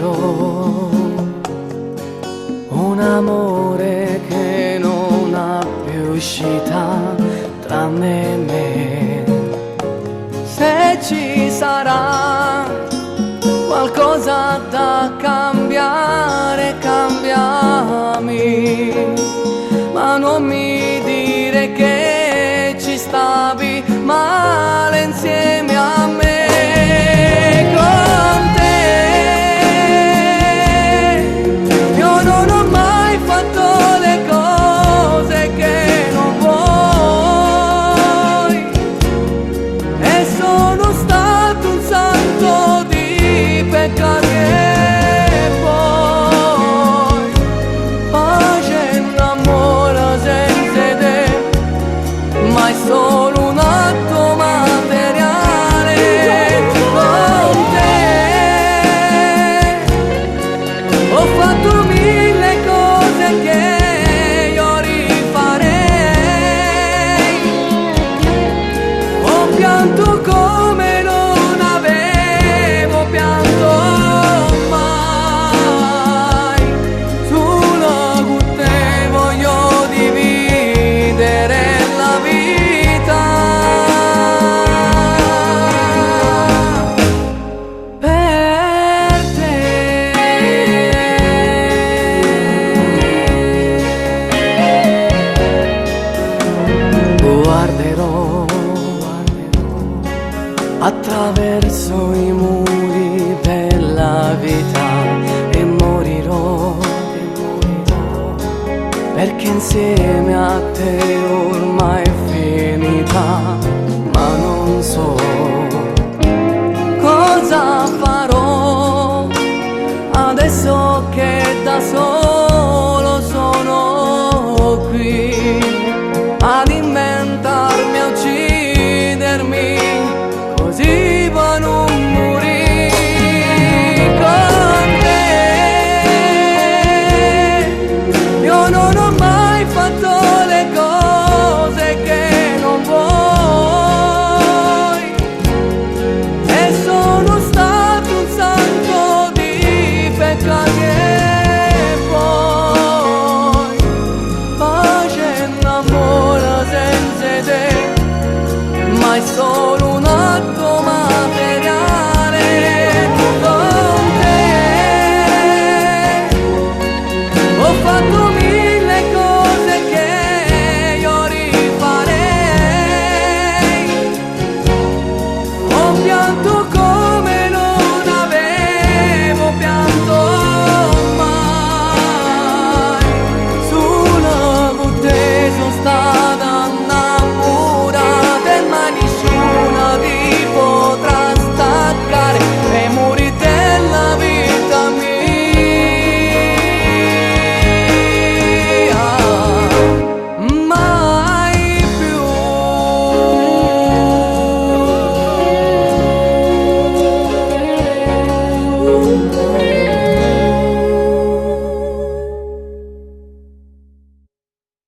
guarderò un amore che non ha più uscita tra me e me. Se ci sarà qualcosa da cambiare, cambiami, ma non mi dire che ci stavi male insieme a me. Con te io non ho mai fatto le cose che non vuoi e sono stato un santo di peccati. E poi pace innamora senza te, ma è solo un atto materiale. Con te ho fatto mille cose che io rifarei, ho pianto come non avevo pianto mai, sulla gutta voglio dividere la vita. Per te guarderò attraverso i muri della vita e morirò perché insieme a te ormai è finita.